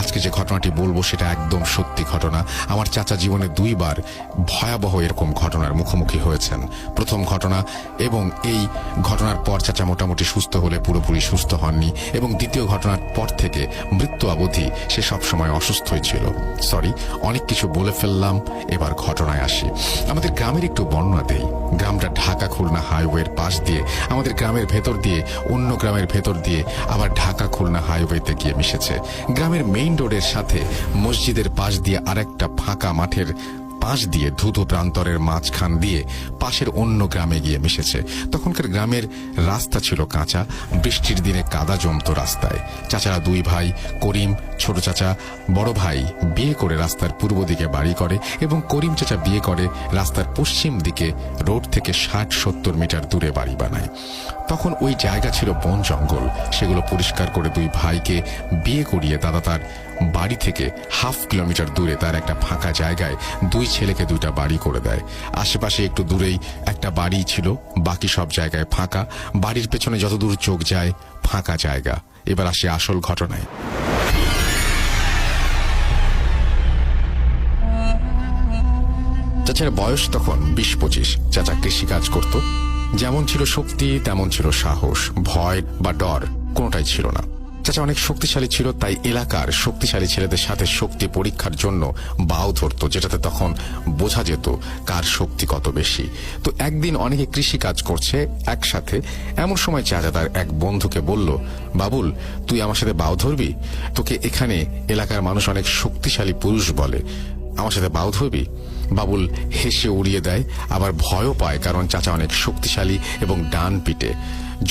আজকে যে ঘটনাটি বলবো সেটা একদম সত্যি ঘটনা। আমার চাচা জীবনে 2 বার ভয়াবহ এরকম ঘটনার মুখোমুখি হয়েছেন। প্রথম ঘটনা, এবং এই ঘটনার পর চাচা মোটামুটি সুস্থ হলে পুরোপুরি সুস্থ হননি, এবং দ্বিতীয় ঘটনার পর থেকে মৃত্যু অবধি সে সবসময় অসুস্থই ছিল। সরি, অনেক কিছু বলে ফেললাম, এবার ঘটনায় আসি। আমাদের গ্রামের একটু বর্ণনা দেই। গ্রামটা ঢাকা খুলনা হাইওয়ের পাশ দিয়ে, আমাদের গ্রামের ভেতর দিয়ে, অন্য গ্রামের ভেতর দিয়ে, আবার ঢাকা খুলনা হাইওয়েতে গিয়ে মিশেছে। গ্রামের মেইন রোডের সাথে মসজিদের পাশ দিয়ে আরেকটা ফাঁকা মাঠের পাশ দিয়ে ধুধু প্রান্তরের মাঝখান দিয়ে পাশের অন্য গ্রামে গিয়ে মিশেছে। তখনকার গ্রামের রাস্তা ছিল কাঁচা, বৃষ্টির দিনে কাদা জমতো রাস্তায়। চাচারা 2 ভাই, করিম ছোট চাচা, বড় ভাই বিয়ে করে রাস্তার পূর্ব দিকে বাড়ি করে, এবং করিম চাচা বিয়ে করে রাস্তার পশ্চিম দিকে রোড থেকে 60-70 মিটার দূরে বাড়ি বানায়। তখন ওই জায়গা ছিল বন জঙ্গল। সেগুলো পরিষ্কার করে 2 ভাইকে বিয়ে করিয়ে দাদা তার বাড়ি থেকে 1/2 কিলোমিটার দূরে তার একটা ফাঁকা জায়গায় 2 ছেলেকে 2টা বাড়ি করে দেয়। আশেপাশে একটু দূরেই একটা বাড়ি ছিল, বাকি সব জায়গায় ফাঁকা। বাড়ির পেছনে যতদূর চোখ যায় ফাঁকা জায়গা। এবার আসে আসল ঘটনায়। চাচার বয়স তখন 20-25। চাচা কৃষিকাজ করত। যেমন ছিল শক্তি তেমন ছিল সাহস। ভয় বা ডর কোনোটাই ছিল না। চাচা অনেক শক্তিশালী ছিল, তাই এলাকার শক্তিশালী ছেলেদের সাথে শক্তি পরীক্ষার জন্য বাউ ধরত, যেটাতে তখন বোঝা যেত কার শক্তি কত বেশি। তো একদিন অনেকে কৃষি কাজ করছে একসাথে, এমন সময় চাচা তার এক বন্ধুকে বলল, বাবুল তুই আমার সাথে বাউ ধরবি? তোকে এখানে এলাকার মানুষ অনেক শক্তিশালী পুরুষ বলে, আমার সাথে বাউ ধরবি? বাবুল হেসে উড়িয়ে দেয়, আবার ভয়ও পায়, কারণ চাচা অনেক শক্তিশালী এবং ডান পিটে।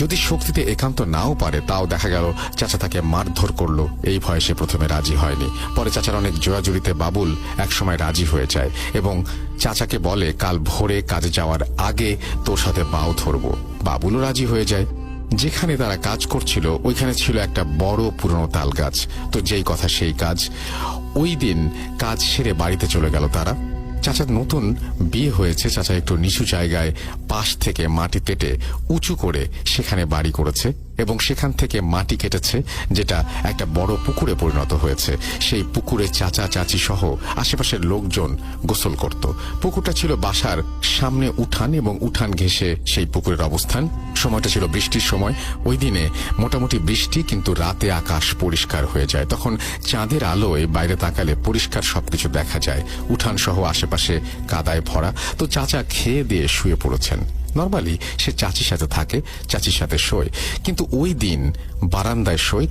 যদি শক্তিতে একান্ত নাও পারে, তাও দেখা গেল চাচা তাকে মারধর করলো। এই ভয়ে সে প্রথমে রাজি হয়নি। পরে চাচার অনেক জোরাজুরিতে বাবুল একসময় রাজি হয়ে যায় এবং চাচাকে বলে, কাল ভোরে কাজে যাওয়ার আগে তোর সাথে বাউ ধরবো। বাবুলও রাজি হয়ে যায়। যেখানে তারা কাজ করছিল ওইখানে ছিল একটা বড় পুরনো তাল গাছ। তো যেই কথা সেই কাজ। ওই দিন কাজ সেরে বাড়িতে চলে গেল তারা। চাচার নতুন বিয়ে হয়েছে। চাচা একটু নিচু জায়গায় পাশ থেকে মাটি কেটে উঁচু করে সেখানে বাড়ি করেছে, এবং সেখান থেকে মাটি কেটেছে, যেটা একটা বড় পুকুরে পরিণত হয়েছে। সেই পুকুরে চাচা চাচি সহ আশেপাশের লোকজন গোসল করত। পুকুরটা ছিল বাসার সামনে উঠান, এবং উঠান ঘেঁষে সেই পুকুরের অবস্থান। সময়টা ছিল বৃষ্টির সময়। ওই দিনে মোটামুটি বৃষ্টি, কিন্তু রাতে আকাশ পরিষ্কার হয়ে যায়। তখন চাঁদের আলোয় বাইরে তাকালে পরিষ্কার সবকিছু দেখা যায়। উঠান সহ আশেপাশে কাদায় ভরা। তো চাচা খেয়ে দিয়ে শুয়ে পড়েছেন। নরমালি সে চাচির সাথে থাকে, চাচির সাথে শোয়, কিন্তু ওই দিন বারান্দায় শোয়।